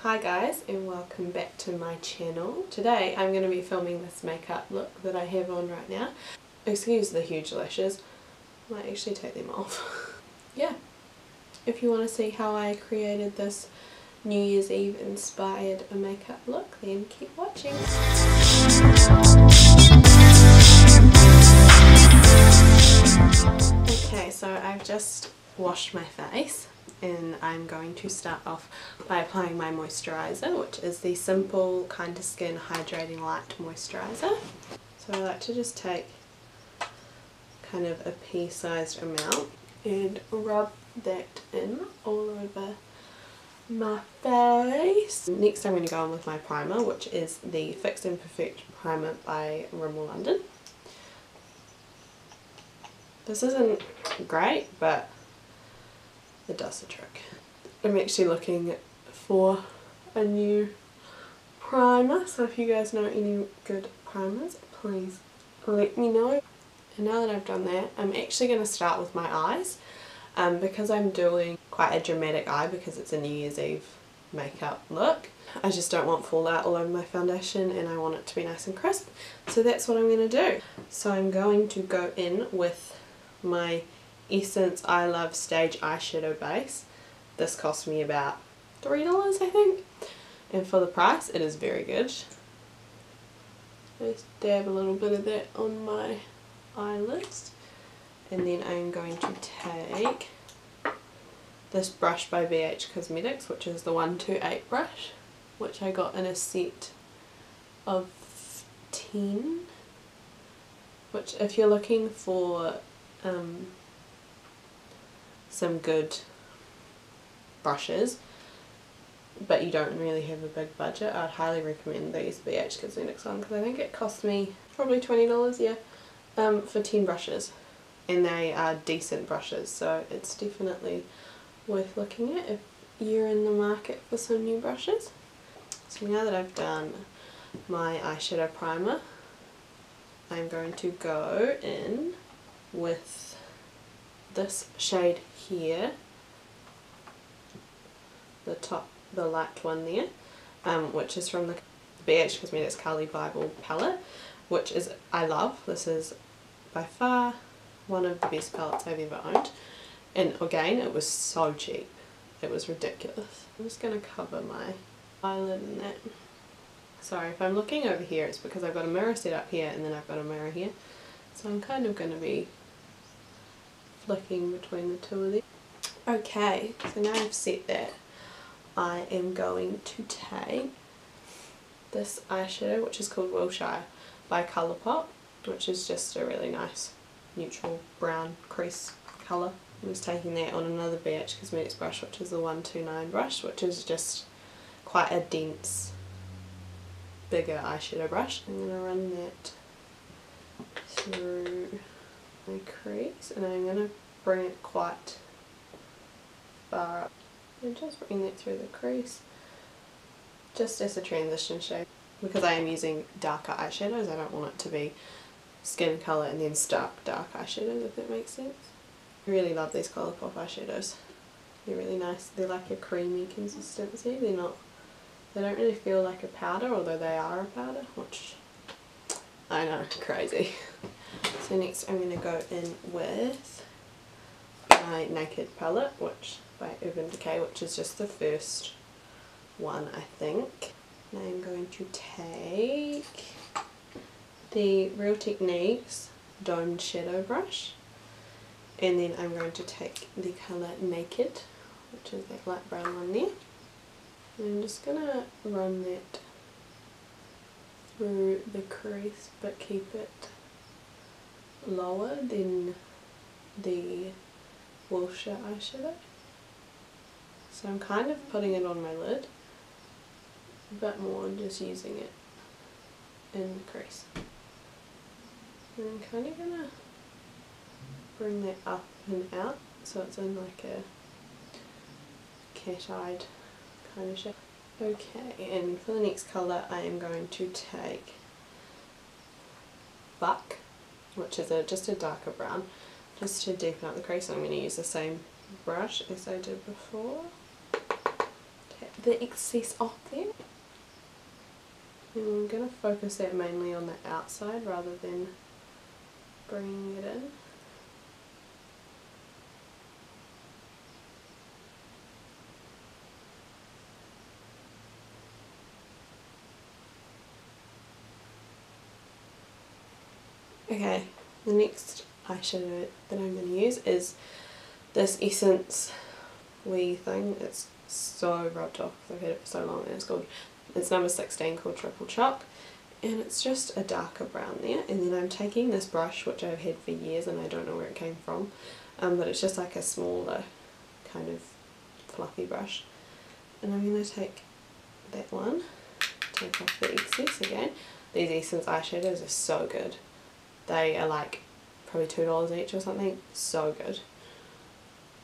Hi guys, and welcome back to my channel. Today I'm going to be filming this makeup look that I have on right now. Excuse the huge lashes, I might actually take them off. Yeah, if you want to see how I created this New Year's Eve inspired makeup look, then keep watching. Okay, so I've just washed my face and I'm going to start off by applying my moisturiser, which is the Simple Kind to Skin Hydrating Light Moisturiser. So I like to just take kind of a pea-sized amount and rub that in all over my face. Next I'm going to go on with my primer, which is the Fix and Perfect Primer by Rimmel London. This isn't great, but it does the trick. I'm actually looking for a new primer, so if you guys know any good primers, please let me know. And now that I've done that, I'm actually going to start with my eyes, because I'm doing quite a dramatic eye because it's a New Year's Eve makeup look. I just don't want fallout all over my foundation and I want it to be nice and crisp, so that's what I'm going to do. So I'm going to go in with my Essence I Love Stage Eyeshadow Base. This cost me about $3 I think, and for the price it is very good. Just dab a little bit of that on my eyelids, and then I'm going to take this brush by BH Cosmetics, which is the 128 brush, which I got in a set of 10, which if you're looking for some good brushes but you don't really have a big budget, I'd highly recommend these BH Cosmetics one, because I think it cost me probably $20, yeah, for 10 brushes, and they are decent brushes, so it's definitely worth looking at if you're in the market for some new brushes. So now that I've done my eyeshadow primer, I'm going to go in with this shade here, the light one there, which is from the BH Cosmetics Kali Bible palette, which is I love. This is by far one of the best palettes I've ever owned, and again it was so cheap, it was ridiculous. I'm just going to cover my eyelid in that. Sorry if I'm looking over here, it's because I've got a mirror set up here and then I've got a mirror here, so I'm kind of going to be flicking between the two of them. Okay, so now I've set that, I am going to take this eyeshadow, which is called Wilshire by Colourpop, which is just a really nice neutral brown crease colour. I'm just taking that on another BH Cosmetics brush, which is the 129 brush, which is just quite a dense, bigger eyeshadow brush. I'm going to run that through my crease, and I'm going to bring it quite far up and just bring that through the crease just as a transition shade, because I am using darker eyeshadows. I don't want it to be skin colour and then stark dark eyeshadows, if that makes sense. I really love these Colourpop eyeshadows. They're really nice. They're like a creamy consistency. They don't really feel like a powder, although they are a powder, which I know, crazy. So next I'm going to go in with my Naked palette, which by Urban Decay, which is just the first one I think. And I'm going to take the Real Techniques Domed Shadow Brush, and then I'm going to take the colour Naked, which is that light brown one there. And I'm just going to run that through the crease, but keep it lower than the Wilshire eyeshadow. So I'm kind of putting it on my lid, but more just using it in the crease. And I'm kind of going to bring that up and out so it's in like a cat-eyed kind of shape. Okay, and for the next colour I am going to take Buck, which is just a darker brown, just to deepen up the crease. I'm going to use the same brush as I did before. Tap the excess off there. And I'm going to focus that mainly on the outside rather than bringing it in. Okay, the next eyeshadow that I'm going to use is this Essence wee thing. It's so rubbed off because I've had it for so long, and it's number 16, called Triple Chalk, and it's just a darker brown there. And then I'm taking this brush which I've had for years and I don't know where it came from, but it's just like a smaller kind of fluffy brush, and I'm going to take that one, take off the excess again. These Essence eyeshadows are so good. They are like probably $2 each or something, so good.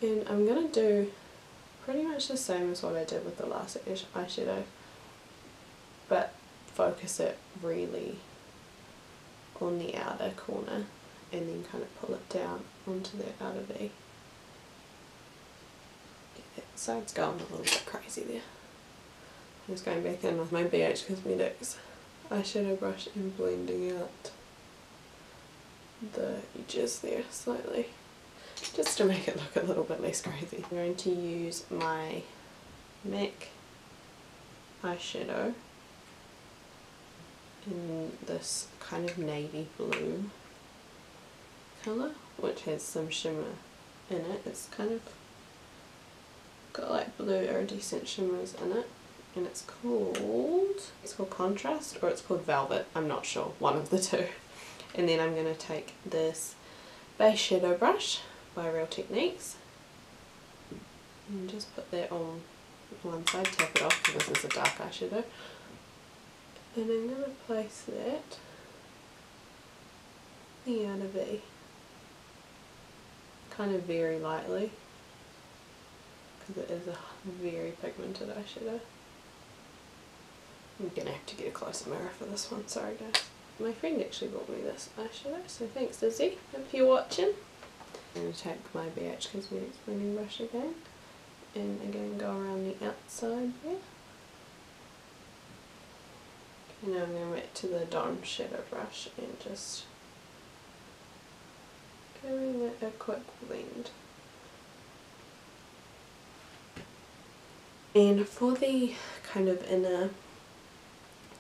And I'm going to do pretty much the same as what I did with the last eyeshadow, but focus it really on the outer corner and then kind of pull it down onto the outer V. That side's going a little bit crazy there. I'm just going back in with my BH Cosmetics eyeshadow brush and blending out the edges there slightly, just to make it look a little bit less crazy. I'm going to use my MAC eyeshadow in this kind of navy blue colour, which has some shimmer in it. It's kind of got like blue iridescent shimmers in it, and it's called Contrast, or it's called Velvet, I'm not sure, one of the two. And then I'm going to take this base shadow brush by Real Techniques and just put that on one side, tap it off because this is a dark eyeshadow, and I'm going to place that the outer V, kind of very lightly because it is a very pigmented eyeshadow. I'm going to have to get a closer mirror for this one, sorry guys. My friend actually bought me this eyeshadow, so thanks Izzy if you're watching. I'm going to take my BH Cosmetics blending brush again, and again go around the outside there. And now I'm going back to the Dawn shadow brush and just giving it a quick blend. And for the kind of inner,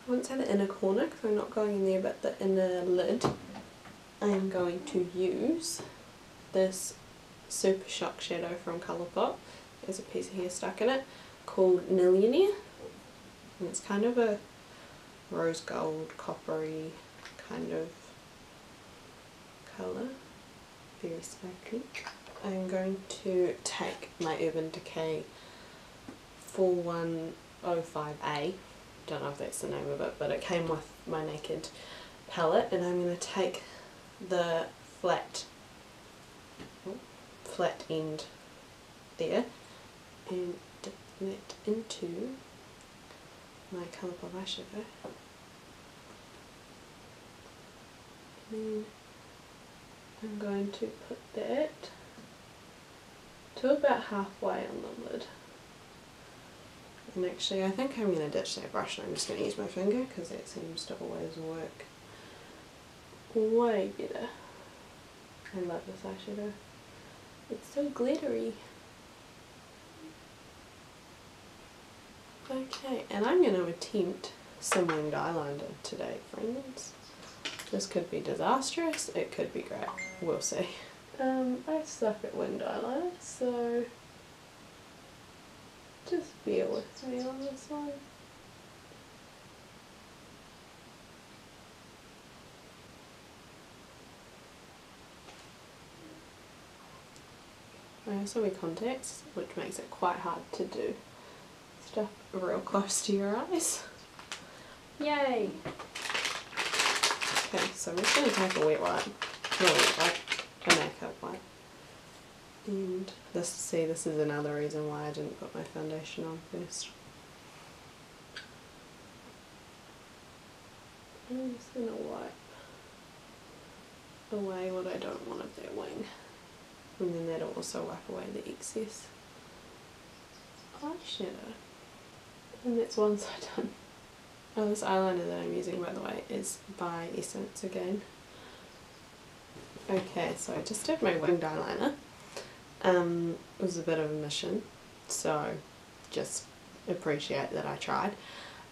I wouldn't say the inner corner because I'm not going in there, but the inner lid, I am going to use this Super Shock shadow from Colourpop. There's a piece of hair stuck in it, called Millionaire, and it's kind of a rose gold, coppery kind of colour, very sparkly. I'm going to take my Urban Decay 4105A, don't know if that's the name of it, but it came with my Naked palette, and I'm going to take the flat end there and dip that into my Colourpop eyeshadow, and then I'm going to put that to about halfway on the lid. And actually I think I'm going to ditch that brush and I'm just going to use my finger because that seems to always work way better. I love this eyeshadow. It's so glittery. Okay, and I'm going to attempt some winged eyeliner today, friends. This could be disastrous, it could be great, we'll see. I suck at winged eyeliner, so just bear with me on this one. I also wear contacts, which makes it quite hard to do stuff real close to your eyes. Yay! Okay, so I'm just going to take a wet wipe, not a wet wipe, a makeup wipe. And this is another reason why I didn't put my foundation on first. I'm just going to wipe away what I don't want of that wing. And then that'll also wipe away the excess eyeshadow. And that's one side done. Oh, this eyeliner that I'm using, by the way, is by Essence again. Okay, so I just did my winged eyeliner. It was a bit of a mission, so just appreciate that I tried.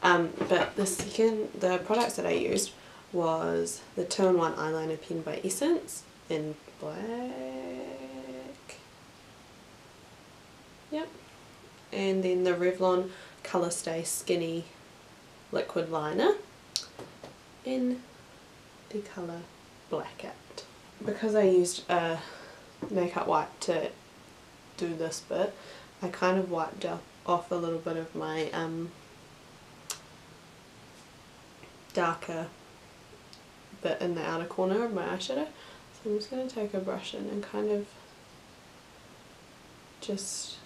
But the products that I used was the 2-in-1 eyeliner pen by Essence in black. Yep. And then the Revlon Colour Stay Skinny liquid liner in the colour Blackout. Because I used a makeup wipe to do this bit, I kind of wiped off a little bit of my darker bit in the outer corner of my eyeshadow. So I'm just going to take a brush in and kind of just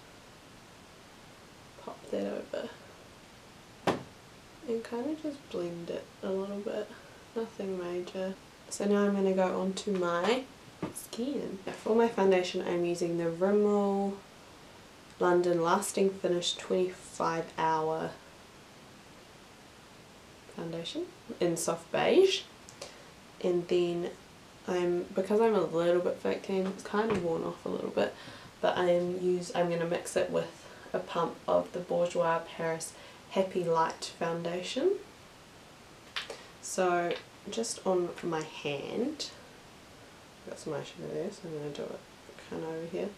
pop that over and kind of just blend it a little bit, nothing major. So now I'm going to go on to my skin. For my foundation I'm using the Rimmel London Lasting Finish 25 Hour foundation in soft beige, and then because I'm a little bit fake tan, it's kind of worn off a little bit, but I'm going to mix it with a pump of the Bourjois Paris Happy Light foundation. So just on my hand, I've got some eyeshadow there, so I'm going to do it kind of over here.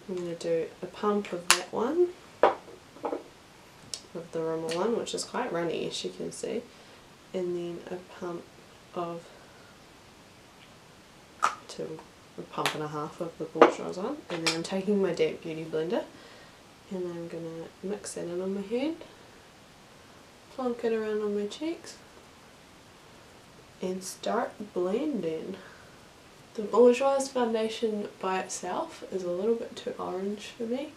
I'm going to do a pump of that one, of the Rimmel one, which is quite runny as you can see, and then a pump and a half of the Bourjois one, and then I'm taking my damp beauty blender and I'm going to mix that in on my hand, plonk it around on my cheeks and start blending. The Bourjois foundation by itself is a little bit too orange for me,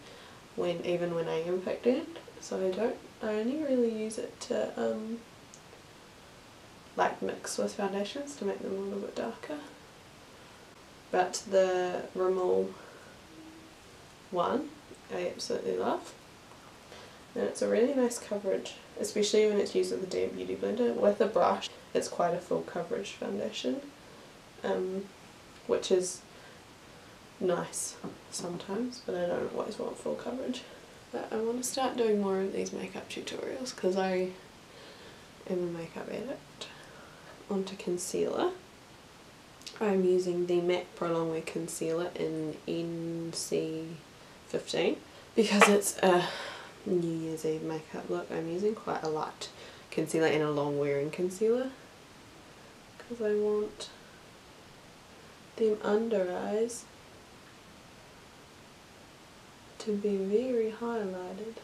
even when I am fake tanned, so I only really use it to like mix with foundations to make them a little bit darker. But the Rimmel one I absolutely love, and it's a really nice coverage, especially when it's used with the damp beauty blender. With a brush it's quite a full coverage foundation, which is nice sometimes, but I don't always want full coverage. But I want to start doing more of these makeup tutorials because I am a makeup addict. Onto concealer. I'm using the MAC Pro Longwear Concealer in NC15 because it's a New Year's Eve makeup look. I'm using quite a light concealer and a long wearing concealer because I want them under eyes to be very highlighted.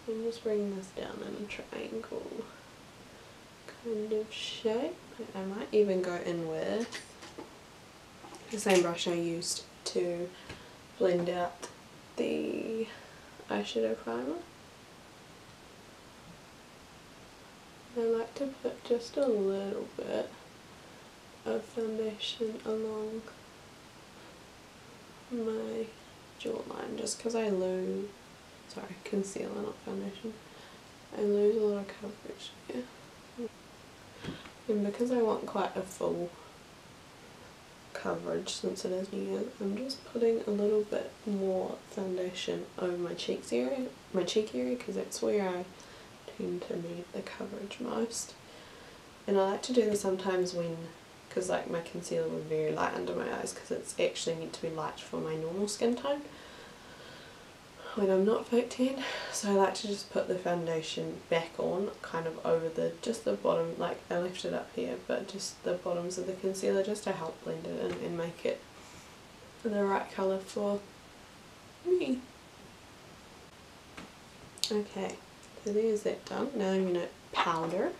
I'm just bringing this down in a triangle kind of shape. I might even go in with the same brush I used to blend out the eyeshadow primer. I like to put just a little bit of foundation along my jawline just because I lose, sorry, concealer not foundation, I lose a lot of coverage here. And because I want quite a full coverage since it is New Year's, I'm just putting a little bit more foundation over my cheek area because that's where I tend to need the coverage most. And I like to do this sometimes because like my concealer was very light under my eyes because it's actually meant to be light for my normal skin tone when I'm not fake tan, so I like to just put the foundation back on kind of over just the bottom, like I left it up here, but just the bottoms of the concealer just to help blend it in and make it the right colour for me. Okay, so there's that done. Now I'm going to powder.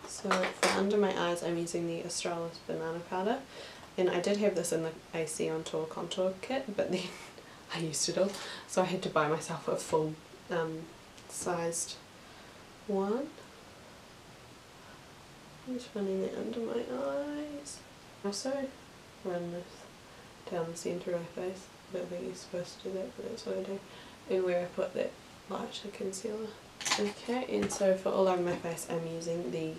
So for under my eyes I'm using the Australis Banana Powder, and I did have this in the AC On Tour contour kit, but then I used it all, so I had to buy myself a full sized one. I'm just running it under my eyes. I also run this down the centre of my face. I don't think you're supposed to do that, but that's what I do. And where I put that lighter concealer. Okay, and so for all over my face I'm using the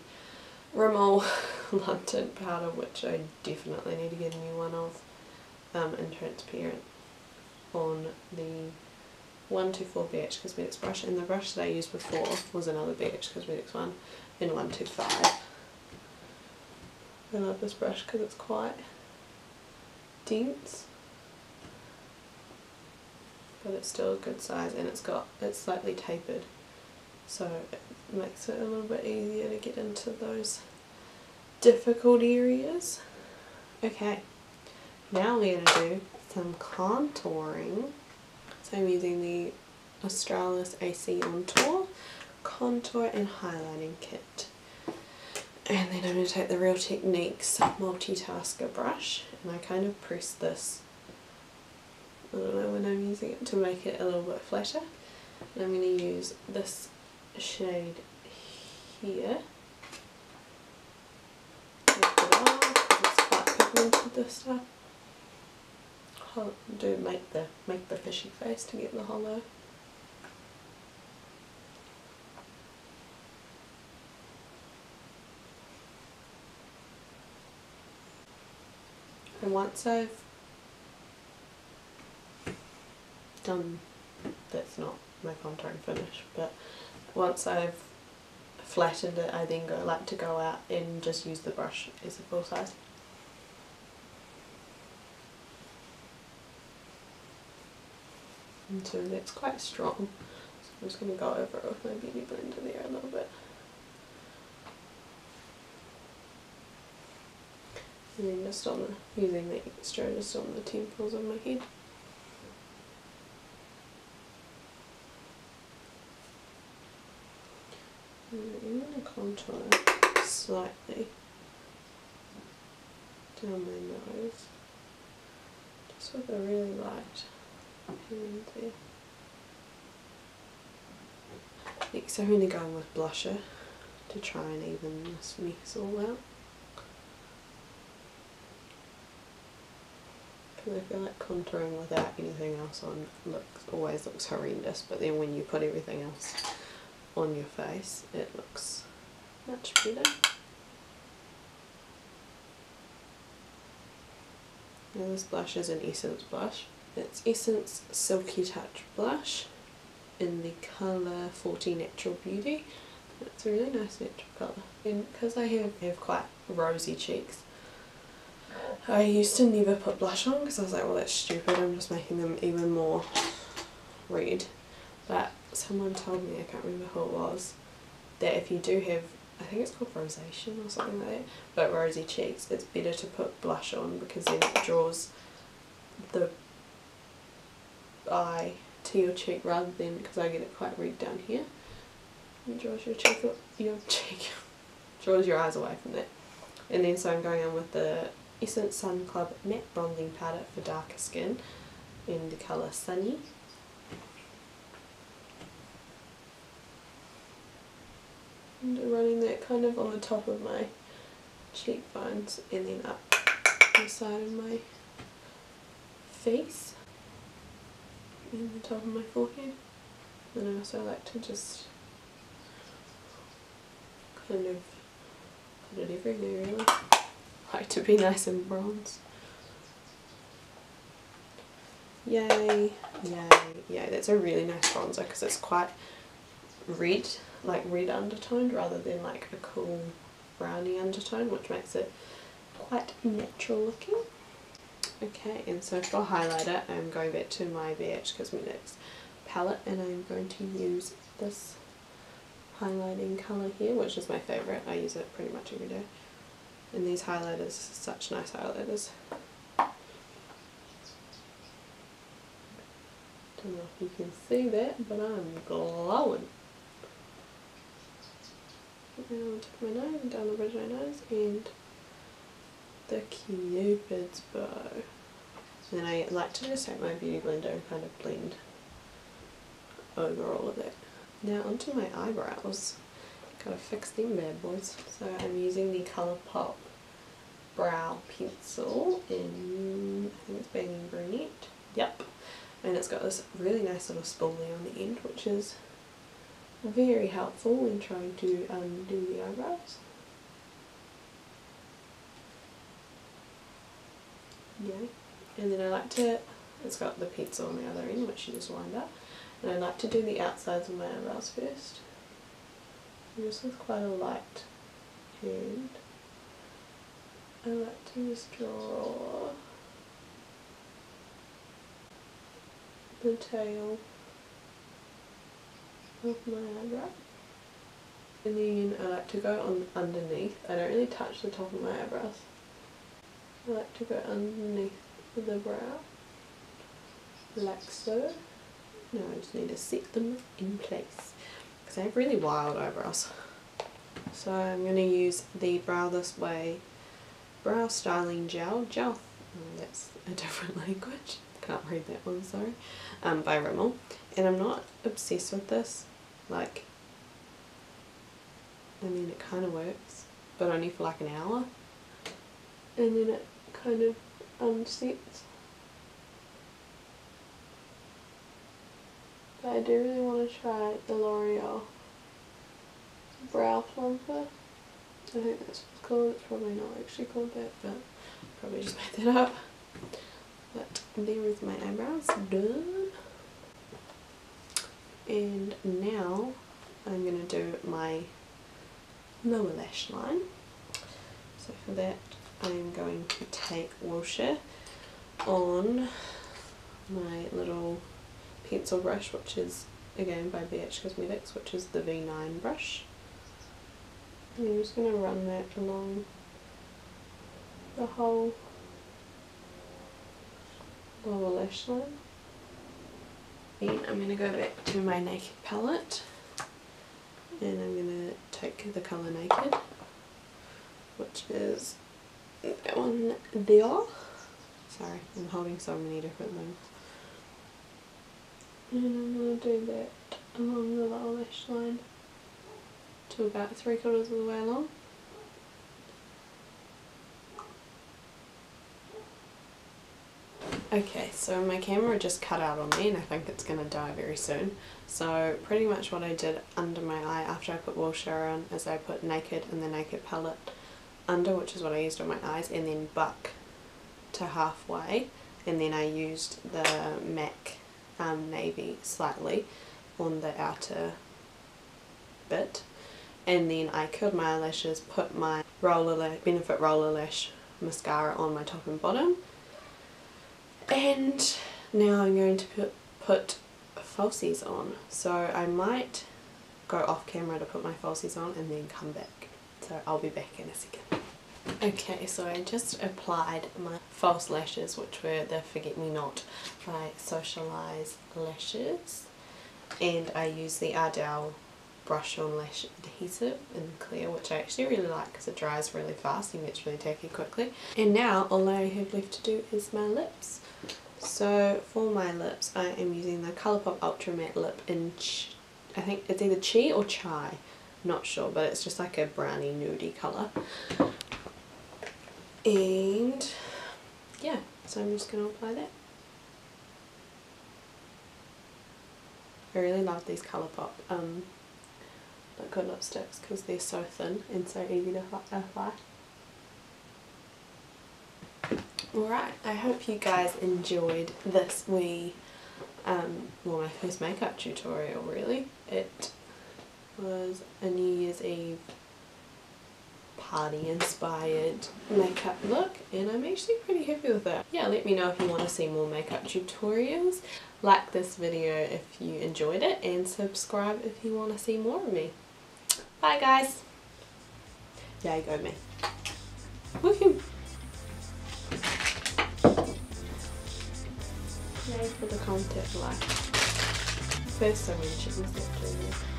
Rimmel London powder, which I definitely need to get a new one of, in transparent, on the 124 BH Cosmetics brush, and the brush that I used before was another BH Cosmetics one in 125. I love this brush because it's quite dense, but it's still a good size, and it's slightly tapered, so it makes it a little bit easier to get into those difficult areas. Okay, now we're going to do some contouring. So I'm using the Australis AC On Tour Contour and Highlighting Kit. And then I'm going to take the Real Techniques Multitasker brush, and I kind of press this, I don't know, when I'm using it, to make it a little bit flatter. And I'm going to use this shade here. Lift it off because it's quite pigmented, this stuff. Make the fishy face to get the hollow. And once I've done, that's not my contouring finish, but once I've flattened it, I then like to go out and just use the brush as a full size. And so that's quite strong, so I'm just going to go over it with my beauty blender there a little bit. And then just using the extra just on the temples of my head. And I'm going to contour slightly down my nose, just with a really light hand there. Next I'm going to go in with blusher to try and even this mess all out. Because I feel like contouring without anything else on always looks horrendous, but then when you put everything else on your face it looks much better. Now this blush is an Essence blush. It's Essence Silky Touch blush in the colour 40 Natural Beauty. It's a really nice natural colour, and because I have quite rosy cheeks, I used to never put blush on because I was like, well, that's stupid, I'm just making them even more red. But someone told me, I can't remember who it was, that if you do have, I think it's called rosacea or something like that, but rosy cheeks, it's better to put blush on because then it draws the eye to your cheek rather than, because I get it quite red down here, it draws your cheek draws your eyes away from that. And then so I'm going on with the Essence Sun Club Matte Bronzing Powder for darker skin in the colour Sunny. And running that kind of on the top of my cheekbones and then up the side of my face and the top of my forehead. And I also like to just kind of put it everywhere really. I like to be nice and bronze. Yay, yay, yay. That's a really nice bronzer because it's quite red, like red undertoned rather than like a cool browny undertone, which makes it quite natural looking. Okay, and so for highlighter I'm going back to my BH Cosmetics palette and I'm going to use this highlighting colour here, which is my favourite. I use it pretty much every day. And these highlighters, such nice highlighters. Don't know if you can see that, but I'm glowing. Now on top of my nose and down the bridge of my nose and the Cupid's bow. And then I like to just take my beauty blender and kind of blend over all of that. Now onto my eyebrows. Gotta fix them bad boys. So I'm using the Colourpop brow pencil in, I think it's Banging Brunette. Yep. and it's got this really nice little spoolie on the end, which is very helpful when trying to do the eyebrows. Yeah, and then I like to, it's got the pencil on the other end which you just wind up, and I like to do the outsides of my eyebrows first. Just with quite a light hand. I like to just draw the tail of my eyebrow, and then I like to go on underneath. I don't really touch the top of my eyebrows. I like to go underneath the brow, like so. Now I just need to set them in place because I have really wild eyebrows. So I'm going to use the Brow This Way Brow Styling Gel. Oh, that's a different language. Can't read that one, sorry. By Rimmel. And I'm not obsessed with this. Like, I mean, it kind of works, but only for like an hour. And then it kind of unsets. But I do really want to try the L'Oreal Brow Plumper. I think that's what it's called. It's probably not actually called that, but probably just made that up. But there is my eyebrows done. And now I'm going to do my lower lash line. So for that I'm going to take Wilshire on my little pencil brush, which is again by BH Cosmetics, which is the V9 brush. And I'm just going to run that along the whole lower lash line. Then I'm going to go back to my Naked palette and I'm going to take the colour Naked, which is that one there. Sorry, I'm holding so many different things. And I'm going to do that along the lower lash line to about 3/4 of the way along. Okay, so my camera just cut out on me and I think it's going to die very soon. So pretty much what I did under my eye after I put Wilshire on is I put Naked and the Naked palette under, which is what I used on my eyes, and then buck to halfway, and then I used the MAC navy slightly on the outer bit, and then I curled my eyelashes, put my Benefit Roller Lash mascara on my top and bottom, and now I'm going to put falsies on. So I might go off camera to put my falsies on and then come back. So I'll be back in a second. Okay, so I just applied my false lashes, which were the Forget Me Not by Socialize lashes, and I used the Ardell brush on lash adhesive in clear, which I actually really like because it dries really fast and gets really tacky quickly. And now all I have left to do is my lips. So for my lips I am using the Colourpop Ultra Matte Lip in I think it's either Chi or Chai, not sure, but it's just like a brownie nudie colour. And yeah, so I'm just going to apply that. I really love these Colourpop liquid lipsticks because they're so thin and so easy to apply. Alright, I hope you guys enjoyed this wee, well, my first makeup tutorial really. It was a New Year's Eve party inspired makeup look and I'm actually pretty happy with it. Yeah, let me know if you want to see more makeup tutorials. Like this video if you enjoyed it and subscribe if you want to see more of me. Bye guys! Yay go me. Woohoo! Yay for the contact light. First I'm going to check myself doing this.